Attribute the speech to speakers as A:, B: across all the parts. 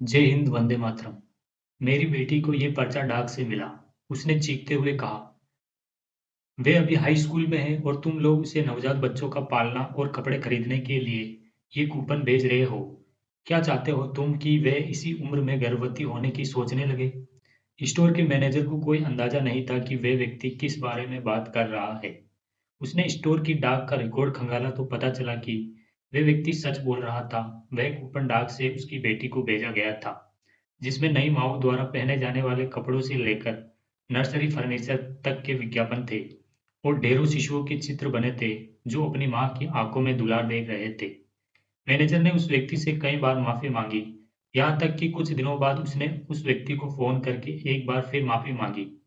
A: जय हिंद, वंदे मातरम। मेरी बेटी को ये पर्चा डाक से मिला। उसने चीखते हुए कहा, वे अभी हाई स्कूल में है और तुम लोग उसे नवजात बच्चों का पालना और कपड़े खरीदने के लिए ये कूपन भेज रहे हो। क्या चाहते हो तुम कि वे इसी उम्र में गर्भवती होने की सोचने लगे? स्टोर के मैनेजर को कोई अंदाजा नहीं था कि वे व्यक्ति किस बारे में बात कर रहा है। उसने स्टोर की डाक का रिकॉर्ड खंगाला तो पता चला कि वे व्यक्ति सच बोल रहा था। वह कूपन डाक से उसकी बेटी को भेजा गया था, जिसमें नई माँओं द्वारा पहने जाने वाले कपड़ों से लेकर नर्सरी फर्नीचर तक के विज्ञापन थे और ढेरों शिशुओं के चित्र बने थे जो अपनी माँ की आंखों में दुलार देख रहे थे। मैनेजर ने उस व्यक्ति से कई बार माफी मांगी, यहाँ तक कि कुछ दिनों बाद उसने उस व्यक्ति को फोन करके एक बार फिर माफी मांगी।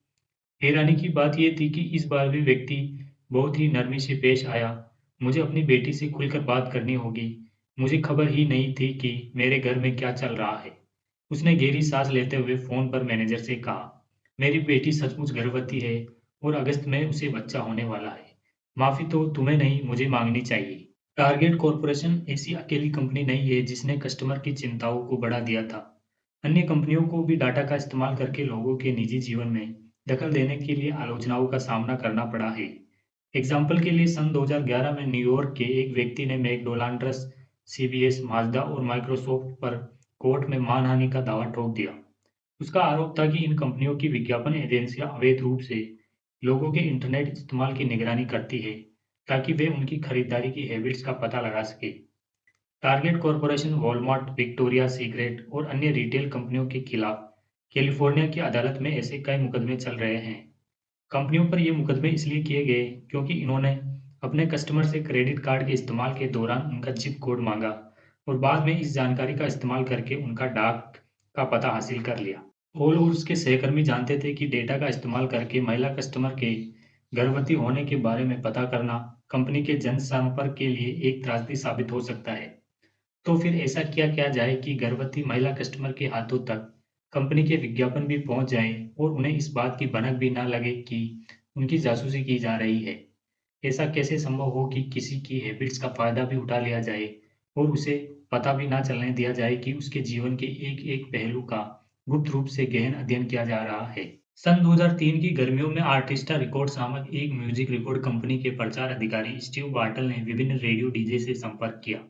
A: हैरानी की बात ये थी कि इस बार भी व्यक्ति बहुत ही नरमी से पेश आया। मुझे अपनी बेटी से खुलकर बात करनी होगी। मुझे खबर ही नहीं थी कि मेरे घर में क्या चल रहा है। उसने गहरी सांस लेते हुए फ़ोन पर मैनेजर से कहा, मेरी बेटी सचमुच गर्भवती है और अगस्त में उसे बच्चा होने वाला है। माफ़ी तो तुम्हें नहीं, मुझे माँगनी चाहिए। टारगेट कॉर्पोरेशन ऐसी अकेली कंपनी नहीं है जिसने कस्टमर की चिंताओं को बढ़ा दिया था। अन्य कंपनियों को भी डाटा का इस्तेमाल करके लोगों के निजी जीवन में दखल देने के लिए आलोचनाओं का सामना करना पड़ा है। एग्जाम्पल के लिए सन 2011 में न्यूयॉर्क के एक व्यक्ति ने मैकडोनाल्ड्स, सीबीएस, माज़दा और माइक्रोसॉफ्ट पर कोर्ट में मानहानि का दावा ठोक दिया। उसका आरोप था कि इन कंपनियों की विज्ञापन एजेंसियां अवैध रूप से लोगों के इंटरनेट इस्तेमाल की निगरानी करती है ताकि वे उनकी खरीदारी की हैबिट्स का पता लगा सके। Target corporation, Walmart, Victoria secret और अन्य रिटेल कंपनियों के खिलाफ कैलिफोर्निया की अदालत में ऐसे कई मुकदमे चल रहे हैं। कंपनियों पर ये मुकदमे इसलिए किए गए क्योंकि इन्होंने अपने कस्टमर से क्रेडिट कार्ड के इस्तेमाल के दौरान उनका जिप कोड मांगा और बाद में इस जानकारी का इस्तेमाल करके उनका डाक का पता हासिल कर लिया। हॉल और उसके सहकर्मी जानते थे कि डेटा का इस्तेमाल करके महिला कस्टमर के गर्भवती होने के बारे में पता करना कंपनी के जनसंपर्क के लिए एक त्रासदी साबित हो सकता है। तो फिर ऐसा क्या किया जाए कि गर्भवती महिला कस्टमर के हाथों तक कंपनी के विज्ञापन भी पहुंच जाएं और उन्हें इस बात की भनक भी ना लगे कि उनकी जासूसी की जा रही है? ऐसा कैसे संभव हो कि किसी की हैबिट्स का फायदा भी उठा लिया जाए और उसे पता भी ना चलने दिया जाए कि उसके जीवन के एक-एक पहलू का गुप्त रूप से गहन अध्ययन किया जा रहा है? सन 2003 की गर्मियों में आर्टिस्टा रिकॉर्ड्स नामक एक म्यूजिक रिकॉर्ड कंपनी के प्रचार अधिकारी स्टीव बार्टल ने विभिन्न रेडियो डीजे से संपर्क किया।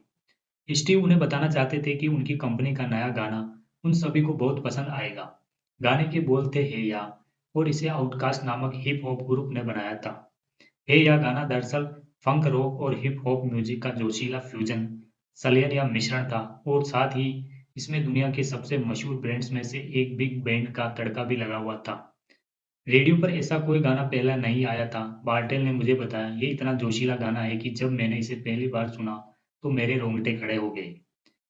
A: स्टीव उन्हें बताना चाहते थे कि उनकी कंपनी का नया गाना उन सभी को बहुत पसंद आएगा। गाने के बोल थे हे या, और इसे आउटकास्ट नामक हिप हॉप ग्रुप ने बनाया था। हे या गाना दरअसल फंक रॉक और हिप हॉप म्यूजिक का जोशीला फ्यूजन, संलयन या मिश्रण था और साथ ही इसमें दुनिया के सबसे मशहूर ब्रांड्स में से एक बिग बैंड का तड़का भी लगा हुआ था। रेडियो पर ऐसा कोई गाना पहला नहीं आया था। बार्टेल ने मुझे बताया, ये इतना जोशीला गाना है कि जब मैंने इसे पहली बार सुना तो मेरे रोंगटे खड़े हो गए।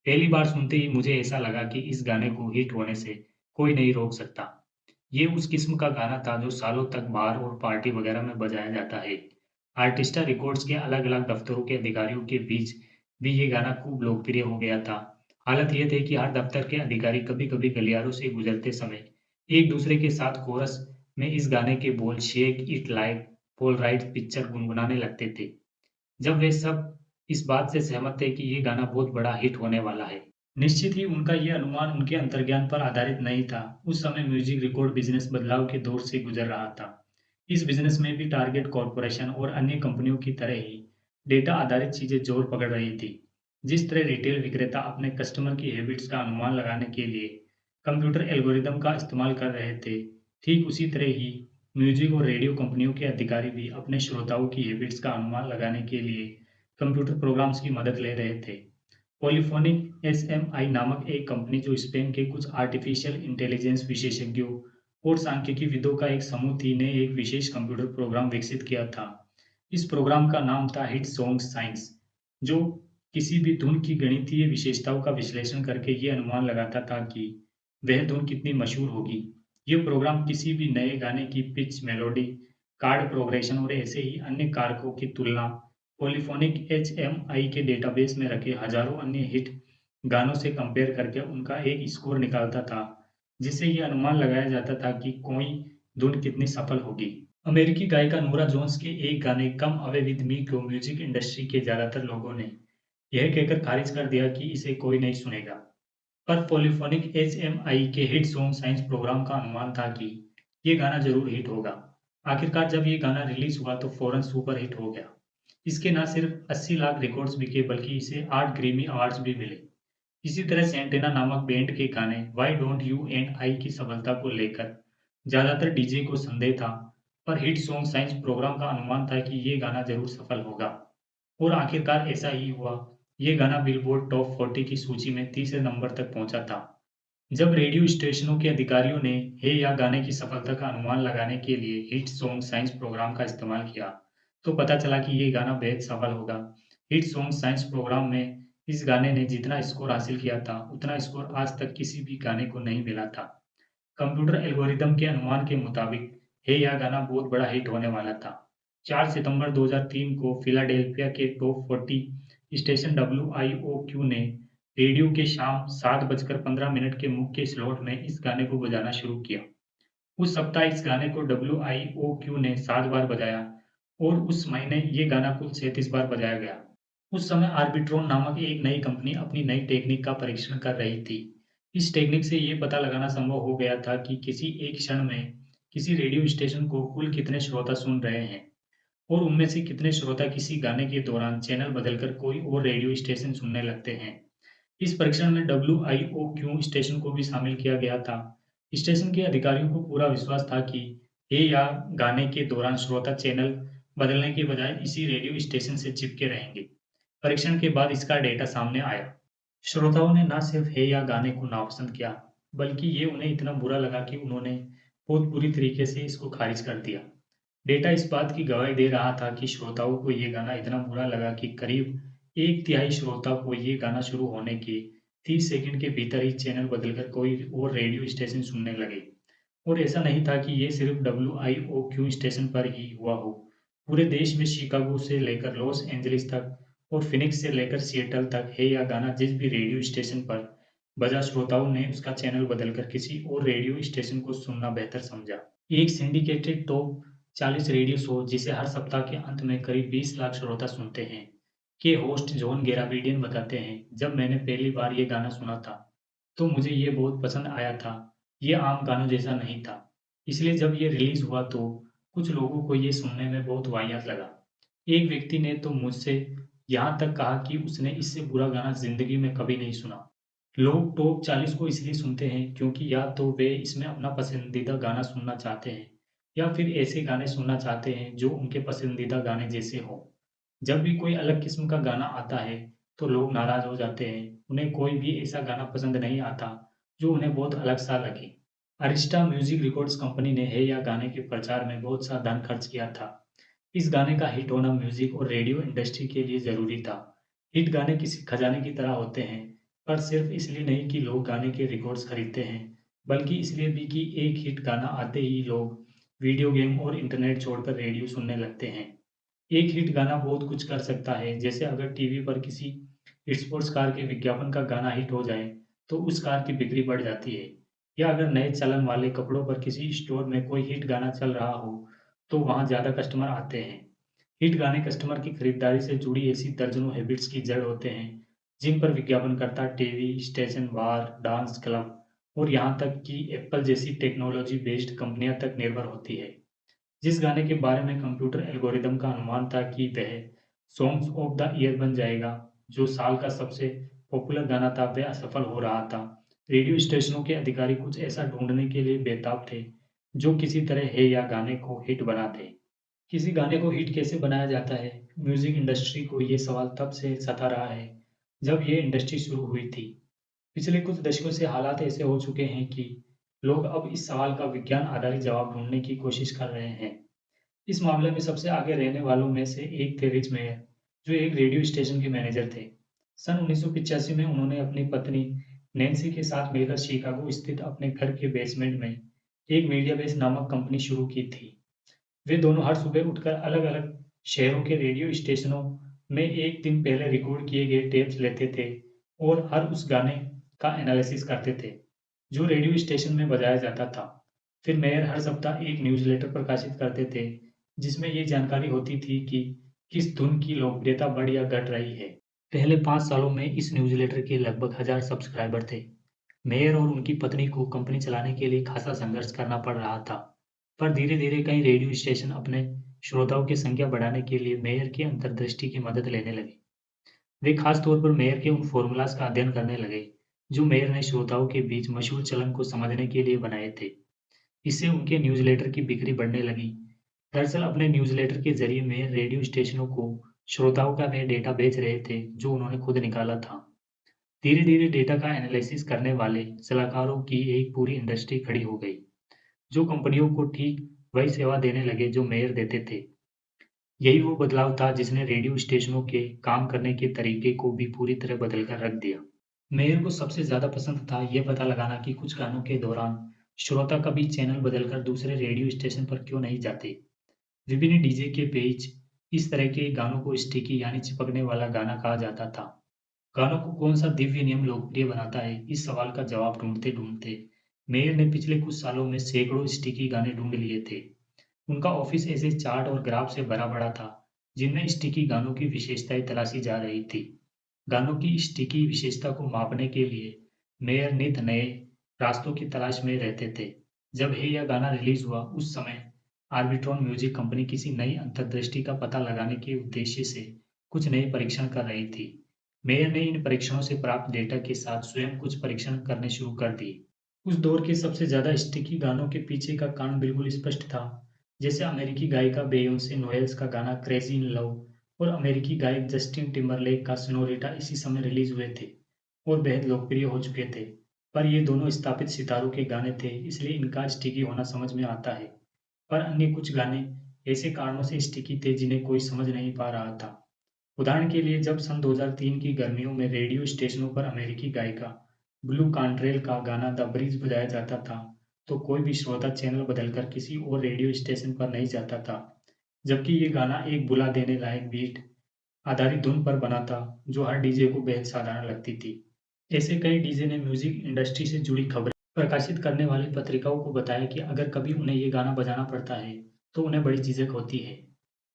A: पहली बार सुनते ही मुझे ऐसा लगा कि इस गाने को हिट होने से कोई नहीं रोक सकता। ये उस किस्म का गाना था जो सालों तक बार और पार्टी वगैरह में बजाया जाता है। आर्टिस्टा रिकॉर्ड्स के अलग-अलग दफ्तरों के अधिकारियों के बीच भी ये गाना खूब लोकप्रिय हो गया था। हालत ये थी कि हर दफ्तर के अधिकारी कभी-कभी गलियारों से गुजरते समय एक दूसरे के साथ कोरस में इस गाने के बोल shake it like pole right picture गुनगुनाने लगते थे। जब वे सब इस बात से सहमत थे कि ये गाना बहुत बड़ा हिट होने वाला है। निश्चित ही उनका ये अनुमान उनके अंतर्ज्ञान पर आधारित नहीं था। उस समय म्यूजिक रिकॉर्ड बिजनेस बदलाव के दौर से गुजर रहा था। इस बिजनेस में भी टारगेट कॉर्पोरेशन और अन्य कंपनियों की तरह ही डेटा आधारित चीजें जोर पकड़ रही थी। जिस तरह रिटेल विक्रेता अपने कस्टमर की हैबिट्स का अनुमान लगाने के लिए कंप्यूटर एल्गोरिदम का इस्तेमाल कर रहे थे, ठीक उसी तरह ही म्यूजिक और रेडियो कंपनियों के अधिकारी भी अपने श्रोताओं की हैबिट्स का अनुमान लगाने के लिए कंप्यूटर प्रोग्राम्स की मदद ले रहे थे। पॉलीफोनिक एसएमआई नामक एक कंपनी जो स्पेन के कुछ आर्टिफिशियल इंटेलिजेंस विशेषज्ञों और सांख्यिकीविदों का एक समूह थी ने एक विशेष कंप्यूटर प्रोग्राम विकसित किया था। इस प्रोग्राम का नाम था हिट सॉन्ग साइंस, जो किसी भी धुन की गणितीय विशेषताओं का विश्लेषण करके ये अनुमान लगाता था कि वह धुन कितनी मशहूर होगी। ये प्रोग्राम किसी भी नए गाने की पिच, मेलोडी, कार्ड प्रोग्रेशन और ऐसे ही अन्य कारकों की तुलना पॉलीफोनिक एचएमआई के डेटाबेस में रखे हजारों अन्य हिट गानों से कंपेयर करके उनका एक स्कोर निकालता था, जिससे ये अनुमान लगाया जाता था कि कोई धुन कितनी सफल होगी। अमेरिकी गायिका नोरा जोन्स के एक गाने कम अवे विद मी को म्यूजिक इंडस्ट्री के ज्यादातर लोगों ने यह कहकर खारिज कर दिया कि इसे कोई नहीं सुनेगा। पर पॉलीफोनिक एचएमआई के हिट सॉन्ग साइंस प्रोग्राम का अनुमान था कि ये गाना जरूर हिट होगा। आखिरकार जब ये गाना रिलीज हुआ तो फौरन सुपर हिट हो गया। इसके न सिर्फ 80 लाख रिकॉर्ड्स बिके बल्कि इसे 8 ग्रैमी अवार्ड्स भी मिले। इसी तरह सेंटेना नामक बैंड के गाने why don't you and I की सफलता को लेकर ज्यादातर डीजे को संदेह था, पर हिट सॉन्ग साइंस प्रोग्राम का अनुमान था कि ये गाना जरूर सफल होगा। और आखिरकार ऐसा ही हुआ। ये गाना बिलबोर्ड टॉप 40 की सूची में तीसरे नंबर तक पहुंचा था। जब रेडियो स्टेशनों के अधिकारियों ने हे या गाने की सफलता का अनुमान लगाने के लिए हिट सॉन्ग साइंस प्रोग्राम का इस्तेमाल किया, तो पता चला कि ये गाना बेहद सफल होगा। हिट सॉन्ग साइंस प्रोग्राम में इस गाने ने जितना स्कोर हासिल किया था, उतना स्कोर आज तक किसी भी गाने को नहीं मिला था। कंप्यूटर एल्गोरिदम के अनुमान के मुताबिक हे या गाना बहुत बड़ा हिट होने वाला था। 4 सितंबर 2003 को फिलाडेल्फिया के टॉप 40 स्टेशन WIOQ ने रेडियो के शाम 7:15 के मुख्य स्लॉट में इस गाने को बजाना शुरू किया। उस सप्ताह इस गाने को WIOQ ने 7 बार बजाया और उस महीने ये गाना कुल 37 बार बजाया गया। उस समय आर्बिट्रॉन नामक एक नई कंपनी अपनी नई टेक्निक का परीक्षण कर रही थी। इस टेक्निक से ये पता लगाना संभव हो गया था कि किसी एक क्षण में किसी रेडियो स्टेशन को कुल कितने श्रोता सुन रहे हैं और उनमें से कितने श्रोता किसी गाने के दौरान चैनल बदलकर कोई और रेडियो स्टेशन सुनने लगते हैं। इस परीक्षण में WIOQ स्टेशन को भी शामिल किया गया था। स्टेशन के अधिकारियों को पूरा विश्वास था कि ये या गाने के दौरान श्रोता चैनल बदलने के बजाय इसी रेडियो स्टेशन से चिपके रहेंगे। परीक्षण के बाद इसका डेटा सामने आया। श्रोताओं ने न सिर्फ हे या गाने को नापसंद किया, बल्कि ये उन्हें इतना बुरा लगा कि उन्होंने बहुत बुरी तरीके से इसको खारिज कर दिया। डेटा इस बात की गवाही दे रहा था कि श्रोताओं को ये गाना इतना बुरा लगा कि करीब एक तिहाई श्रोता को ये गाना शुरू होने के 30 सेकंड के भीतर ही चैनल बदलकर कोई और रेडियो स्टेशन सुनने लगे। और ऐसा नहीं था कि ये सिर्फ WIOQ स्टेशन पर ही हुआ हो। पूरे देश में शिकागो से लेकर लॉस एंजलिस तक और फिनिक्स से लेकर सिएटल तक हे या गाना जिस भी रेडियो स्टेशन पर बजा, श्रोताओं ने उसका चैनल बदलकर किसी और रेडियो स्टेशन को सुनना बेहतर समझा। एक सिंडिकेटेड टॉप 40 रेडियो शो जिसे हर सप्ताह के अंत में करीब 20 लाख श्रोता सुनते हैं के होस्ट जॉन गेराबिडियन बताते हैं, जब मैंने पहली बार ये गाना सुना था तो मुझे ये बहुत पसंद आया था। ये आम गानों जैसा नहीं था, इसलिए जब ये रिलीज हुआ तो कुछ लोगों को ये सुनने में बहुत वाहियात लगा। एक व्यक्ति ने तो मुझसे यहाँ तक कहा कि उसने इससे बुरा गाना जिंदगी में कभी नहीं सुना। लोग टॉप 40 को इसलिए सुनते हैं क्योंकि या तो वे इसमें अपना पसंदीदा गाना सुनना चाहते हैं या फिर ऐसे गाने सुनना चाहते हैं जो उनके पसंदीदा गाने जैसे हों। जब भी कोई अलग किस्म का गाना आता है तो लोग नाराज हो जाते हैं। उन्हें कोई भी ऐसा गाना पसंद नहीं आता जो उन्हें बहुत अलग सा लगे। अरिस्टा म्यूजिक रिकॉर्ड्स कंपनी ने है या गाने के प्रचार में बहुत सा धन खर्च किया था। इस गाने का हिट होना म्यूजिक और रेडियो इंडस्ट्री के लिए जरूरी था। हिट गाने किसी खजाने की तरह होते हैं, पर सिर्फ इसलिए नहीं कि लोग गाने के रिकॉर्ड्स खरीदते हैं, बल्कि इसलिए भी कि एक हिट गाना आते ही लोग वीडियो गेम और इंटरनेट छोड़कर रेडियो सुनने लगते हैं। एक हिट गाना बहुत कुछ कर सकता है, जैसे अगर टीवी पर किसी स्पोर्ट्स कार के विज्ञापन का गाना हिट हो जाए तो उस कार की बिक्री बढ़ जाती है। या अगर नए चलन वाले कपड़ों पर किसी स्टोर में कोई हिट गाना चल रहा हो तो वहाँ ज़्यादा कस्टमर आते हैं। हिट गाने कस्टमर की खरीदारी से जुड़ी ऐसी दर्जनों हैबिट्स की जड़ होते हैं जिन पर विज्ञापनकर्ता, टीवी स्टेशन, बार, डांस क्लब और यहाँ तक कि एप्पल जैसी टेक्नोलॉजी बेस्ड कंपनियां तक निर्भर होती है। जिस गाने के बारे में कंप्यूटर एल्गोरिदम का अनुमान था कि वह सॉन्ग्स ऑफ द ईयर बन जाएगा, जो साल का सबसे पॉपुलर गाना था, वह असफल हो रहा था। रेडियो स्टेशनों के अधिकारी कुछ ऐसा ढूंढने के लिए बेताब थे जो किसी तरह है या गाने को हिट बना दे। किसी गाने को हिट कैसे बनाया जाता है? म्यूजिक इंडस्ट्री को ये सवाल तब से सता रहा है जब ये इंडस्ट्री शुरू हुई थी। पिछले कुछ दशकों से हालात ऐसे हो चुके हैं कि लोग अब इस सवाल का विज्ञान आधारित जवाब ढूंढने की कोशिश कर रहे हैं। इस मामले में सबसे आगे रहने वालों में से एक थे रिच मेयर, जो एक रेडियो स्टेशन के मैनेजर थे। सन 1985 में उन्होंने अपनी पत्नी नैन्सी के साथ मिलकर शिकागो स्थित अपने घर के बेसमेंट में एक मीडिया बेस नामक कंपनी शुरू की थी। वे दोनों हर सुबह उठकर अलग-अलग शहरों के रेडियो स्टेशनों में एक दिन पहले रिकॉर्ड किए गए टेप्स लेते थे और हर उस गाने का एनालिसिस करते थे जो रेडियो स्टेशन में बजाया जाता था। फिर मेयर हर सप्ताह एक न्यूज़लेटर प्रकाशित करते थे जिसमें ये जानकारी होती थी कि किस धुन की लोकप्रियता बढ़ या घट रही है। पहले 5 सालों में इस न्यूज़लेटर के लगभग 1000 सब्सक्राइबर थे। मेयर और उनकी पत्नी को कंपनी चलाने के लिए खासा संघर्ष करना पड़ रहा था, पर धीरे-धीरे कई रेडियो स्टेशन अपने श्रोताओं की संख्या बढ़ाने के लिए मेयर की अंतर्दृष्टि की मदद लेने लगे। वे खास तौर पर मेयर के उन फ़ॉर्मूलाज़ का अध्ययन करने लगे, जो मेयर ने श्रोताओं के बीच मशहूर चलन को समझने के लिए बनाए थे। इससे उनके न्यूज़लेटर की बिक्री बढ़ने लगी। दरअसल अपने न्यूज़लेटर के ज़रिए मेयर रेडियो स्टेशनों को श्रोताओं का वह डेटा बेच रहे थे, जो उन्होंने खुद निकाला था। धीरे-धीरे डेटा का एनालिसिस करने वाले सलाहकारों की एक पूरी इंडस्ट्री खड़ी हो गई, जो कंपनियों को ठीक वही सेवा देने लगे जो मेयर देते थे। यही वो बदलाव था जिसने रेडियो स्टेशनों के काम करने के तरीके को भी पूरी तरह बदल कर रख दिया। मेयर को सबसे ज़्यादा पसंद था ये पता लगाना कि कुछ गानों के दौरान श्रोता कभी चैनल बदलकर दूसरे रेडियो स्टेशन पर क्यों नहीं जाते। विभिन्न डीजे के पेज इस तरह के गानों को स्टिकी यानी चिपकने वाला गाना कहा जाता था। गानों को कौन-सा दिव्य नियम लोकप्रिय बनाता है, इस सवाल का जवाब ढूँढते-ढूँढते मेयर ने पिछले कुछ सालों में सैकड़ों स्टिकी गाने ढूँढ लिए थे। उनका ऑफिस ऐसे चार्ट और ग्राफ से भरा पड़ा था, जिनमें स्टिकी गानों की विशेषताएँ तलाशी जा रही थी। गानों की स्टिकी विशेषता को मापने के लिए मेयर नित नए रास्तों की तलाश में रहते थे। जब हे यह गाना रिलीज़ हुआ, उस समय आर्बिट्रॉन म्यूज़िक कंपनी किसी नई अंतर्दृष्टि का पता लगाने के उद्देश्य से कुछ नए परीक्षण कर रही थी। मेयर ने इन परीक्षणों से प्राप्त डेटा के साथ स्वयं कुछ परीक्षण करने शुरू कर दिए। उस दौर के सबसे ज़्यादा स्टिकी गानों के पीछे का कारण बिल्कुल स्पष्ट था। जैसे अमेरिकी गायिका बेयोंसे नोएल्स का गाना क्रेज़ी इन लव और अमेरिकी गायक जस्टिन टिम्बरलेक का सोनारिटा इसी समय रिलीज़ हुए थे और बेहद लोकप्रिय हो चुके थे। पर ये दोनों स्थापित सितारों के गाने थे, इसलिए इनका स्टिकी होना समझ में आता है। पर अन्य कुछ गाने ऐसे कारणों से स्टिकी थे जिन्हें कोई समझ नहीं पा रहा था। उदाहरण के लिए जब सन 2003 की गर्मियों में रेडियो स्टेशनों पर अमेरिकी गायिका ब्लू कांट्रेल का गाना द ब्रिज बजाया जाता था, तो कोई भी श्रोता चैनल बदलकर किसी और रेडियो स्टेशन पर नहीं जाता था, जबकि ये गाना एक बुला देने लायक बीट आधारित धुन पर बना था, जो हर डीजे को बेहद साधारण लगती थी। ऐसे कई डीजे ने म्यूजिक इंडस्ट्री से जुड़ी खबरें प्रकाशित करने वाली पत्रिकाओं को बताया कि अगर कभी उन्हें ये गाना बजाना पड़ता है, तो उन्हें बड़ी झिझक होती है।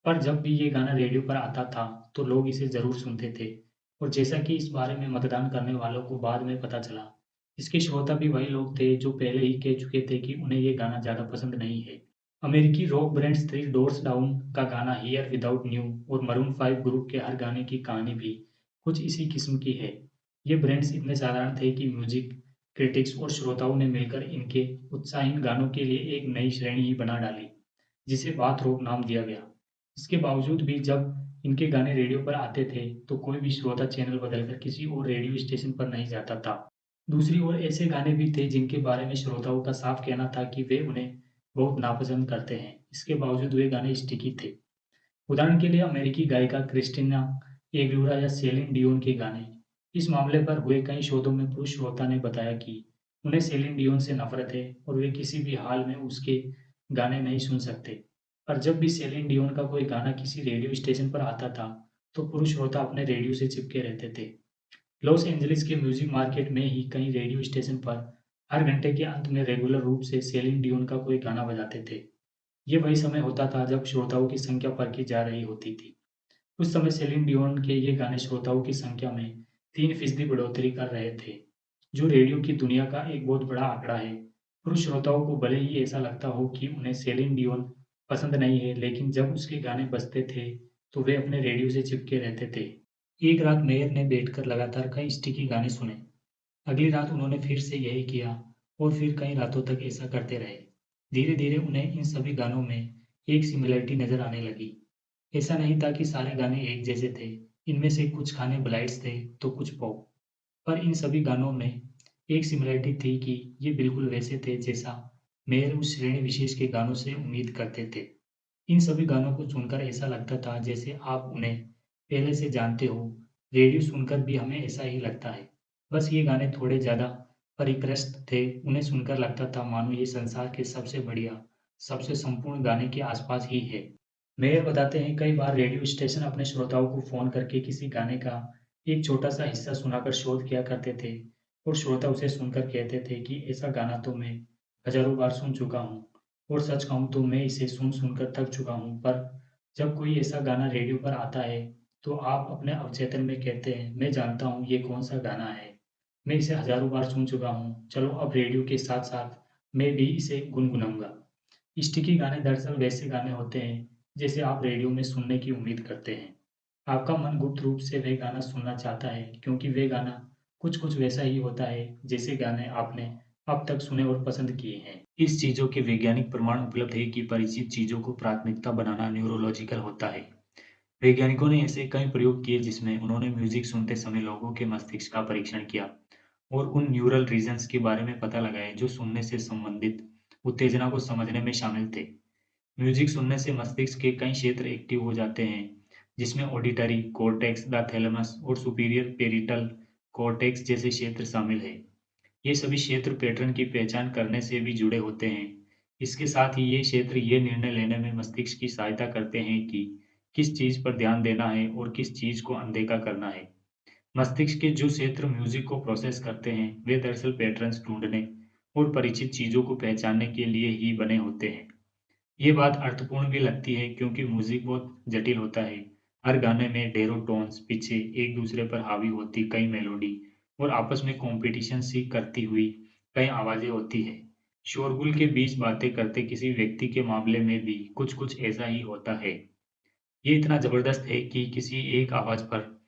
A: पर जब भी ये गाना रेडियो पर आता था, तो लोग इसे ज़रूर सुनते थे और जैसा कि इस बारे में मतदान करने वालों को बाद में पता चला, इसके श्रोता भी वही लोग थे जो पहले ही कह चुके थे कि उन्हें ये गाना ज़्यादा पसंद नहीं है। अमेरिकी rock band three doors down का गाना हियर विदाउट न्यू और मरून 5 ग्रुप के हर गाने की कहानी भी कुछ इसी किस्म की है। ये ब्रांड्स इतने साधारण थे कि म्यूजिक क्रिटिक्स और श्रोताओं ने मिलकर इनके उत्साहीन गानों के लिए एक नई श्रेणी ही बना डाली, जिसे बाथ रोक नाम दिया गया। इसके बावजूद भी जब इनके गाने रेडियो पर आते थे, तो कोई भी श्रोता चैनल बदलकर किसी और रेडियो स्टेशन पर नहीं जाता था। दूसरी ओर ऐसे गाने भी थे जिनके बारे में श्रोताओं का साफ कहना था कि वे उन्हें बहुत नापसंद करते हैं। इसके बावजूद वे गाने स्टिकी थे। उदाहरण के लिए अमेरिकी गायिका क्रिस्टीना एगुइलेरा या सेलिन डियोन के गाने। इस मामले पर हुए कई शोधों में पुरुष श्रोता ने बताया कि उन्हें सेलिन डियोन से नफरत है और वे किसी भी हाल में उसके गाने नहीं सुन सकते। पर जब भी सेलिन डियोन का कोई गाना किसी रेडियो स्टेशन पर आता था, तो पुरुष श्रोता अपने रेडियो से चिपके रहते थे। लॉस एंजलिस के म्यूजिक मार्केट में ही कई रेडियो स्टेशन पर हर घंटे के अंत में रेगुलर रूप से सेलिन डियोन का कोई गाना बजाते थे। ये वही समय होता था जब श्रोताओं की संख्या परखी जा रही होती थी। उस समय सेलिन डियोन के ये गाने श्रोताओं की संख्या में 3% बढ़ोतरी कर रहे थे, जो रेडियो की दुनिया का एक बहुत बड़ा आंकड़ा है। पुरुष श्रोताओं को भले ही ऐसा लगता हो कि उन्हें सेलिन डियोन पसंद नहीं है, लेकिन जब उसके गाने बजते थे, तो वे अपने रेडियो से चिपके रहते थे। एक रात मेयर ने बैठकर लगातार कई स्टिकी गाने सुने। अगली रात उन्होंने फिर से यही किया और फिर कई रातों तक ऐसा करते रहे। धीरे-धीरे उन्हें इन सभी गानों में एक सिमिलरिटी नज़र आने लगी। ऐसा नहीं था कि सारे गाने एक जैसे थे, इनमें से कुछ गाने बैलेड्स थे, तो कुछ पॉप। पर इन सभी गानों में एक सिमिलरिटी थी कि ये बिल्कुल वैसे थे जैसा मेयर उस श्रेणी विशेष के गानों से उम्मीद करते थे। इन सभी गानों को सुनकर ऐसा लगता था जैसे आप उन्हें पहले से जानते हो। रेडियो सुनकर भी हमें ऐसा ही लगता है। बस ये गाने थोड़े ज़्यादा परिष्कृत थे। उन्हें सुनकर लगता था मानो ये संसार के सबसे बढ़िया, सबसे संपूर्ण गाने के आसपास ही है। मेयर बताते हैं कई बार रेडियो स्टेशन अपने श्रोताओं को फ़ोन करके किसी गाने का एक छोटा-सा हिस्सा सुनाकर शोध किया करते थे और श्रोता उसे सुनकर कहते थे कि ऐसा गाना तो मैं हज़ारों बार सुन चुका हूँ और सच कहूँ तो मैं इसे सुन-सुन कर थक चुका हूँ। पर जब कोई ऐसा गाना रेडियो पर आता है, तो आप अपने अवचेतन में कहते हैं, मैं जानता हूँ ये कौन-सा गाना है। मैं इसे हज़ारों बार सुन चुका हूँ। चलो अब रेडियो के साथ-साथ मैं भी इसे गुनगुनाऊँगा। स्टिकी गाने दरअसल वैसे गाने होते हैं, जैसे आप रेडियो में सुनने की उम्मीद करते हैं। आपका मन गुप्त रूप से वह गाना सुनना चाहता है, क्योंकि वह गाना कुछ-कुछ वैसा ही होता है, जैसे गाने आपने अब तक सुने और पसंद किए हैं। इस चीज़ों के वैज्ञानिक प्रमाण उपलब्ध है कि परिचित चीज़ों को प्राथमिकता बनाना न्यूरोलॉजिकल होता है। वैज्ञानिकों ने ऐसे कई प्रयोग किए जिसमें उन्होंने म्यूज़िक सुनते समय लोगों के मस्तिष्क का परीक्षण किया और उन न्यूरल रीजन्स के बारे में पता लगाया जो सुनने से संबंधित उत्तेजना को समझने में शामिल थे। म्यूजिक सुनने से मस्तिष्क के कई क्षेत्र एक्टिव हो जाते हैं, जिसमें ऑडिटरी कॉर्टेक्स, द थैलेमस और सुपीरियर पेरिटल कॉर्टेक्स जैसे क्षेत्र शामिल हैं। ये सभी क्षेत्र पैटर्न की पहचान करने से भी जुड़े होते हैं। इसके साथ ही ये क्षेत्र ये निर्णय लेने में मस्तिष्क की सहायता करते हैं कि किस चीज़ पर ध्यान देना है और किस चीज़ को अनदेखा करना है। मस्तिष्क के जो क्षेत्र म्यूजिक को प्रोसेस करते हैं, वे दरअसल पैटर्न्स ढूंढने और परिचित चीज़ों को पहचानने के लिए ही बने होते हैं। ये बात अर्थपूर्ण भी लगती है क्योंकि म्यूज़िक बहुत जटिल होता है। हर गाने में ढेरों टोन्स, पिचें, एक दूसरे पर हावी होती कई मेलोडी और आपस में कॉम्पिटिशन सी करती हुई कई आवाज़ें होती हैं। शोरगुल के बीच बातें करते किसी व्यक्ति के मामले में भी कुछ-कुछ ऐसा ही होता है। ये इतना ज़बरदस्त है कि किसी एक आवाज़ पर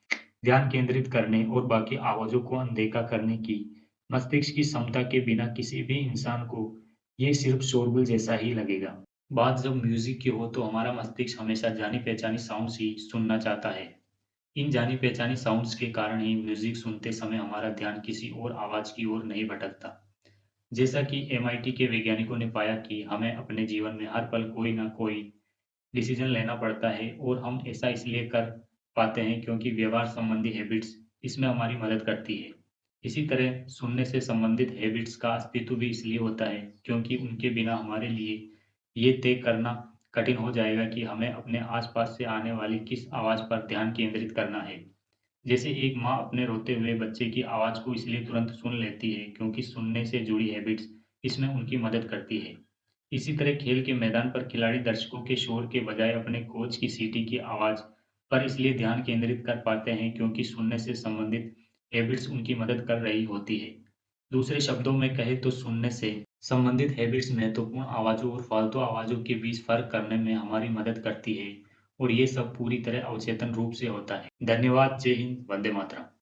A: ध्यान केंद्रित करने और बाकी आवाज़ों को अनदेखा करने की मस्तिष्क की क्षमता के बिना किसी भी इंसान को ये सिर्फ शोरगुल जैसा ही लगेगा। बात जब म्यूज़िक की हो तो हमारा मस्तिष्क हमेशा जानी-पहचानी साउंड्स ही सुनना चाहता है। इन जानी-पहचानी साउंड्स के कारण ही म्यूज़िक सुनते समय हमारा ध्यान किसी और आवाज़ की ओर नहीं भटकता। जैसा कि एमआईटी के वैज्ञानिकों ने पाया कि हमें अपने जीवन में हर पल कोई न कोई डिसीजन लेना पड़ता है और हम ऐसा इसलिए कर पाते हैं क्योंकि व्यवहार संबंधी हैबिट्स इसमें हमारी मदद करती है। इसी तरह सुनने से संबंधित हैबिट्स का अस्तित्व भी इसलिए होता है क्योंकि उनके बिना हमारे लिए ये तय करना कठिन हो जाएगा कि हमें अपने आसपास से आने वाली किस आवाज़ पर ध्यान केंद्रित करना है। जैसे एक माँ अपने रोते हुए बच्चे की आवाज़ को इसलिए तुरंत सुन लेती है क्योंकि सुनने से जुड़ी हैबिट्स इसमें उनकी मदद करती है। इसी तरह खेल के मैदान पर खिलाड़ी दर्शकों के शोर के बजाय अपने कोच की सीटी की आवाज़ पर इसलिए ध्यान केंद्रित कर पाते हैं क्योंकि सुनने से संबंधित हैबिट्स उनकी मदद कर रही होती है। दूसरे शब्दों में कहें तो सुनने से संबंधित हैबिट्स महत्वपूर्ण आवाज़ों और फालतू आवाज़ों के बीच फ़र्क करने में हमारी मदद करती है और ये सब पूरी तरह अवचेतन रूप से होता है। धन्यवाद, जय हिंद, वंदे मातरम।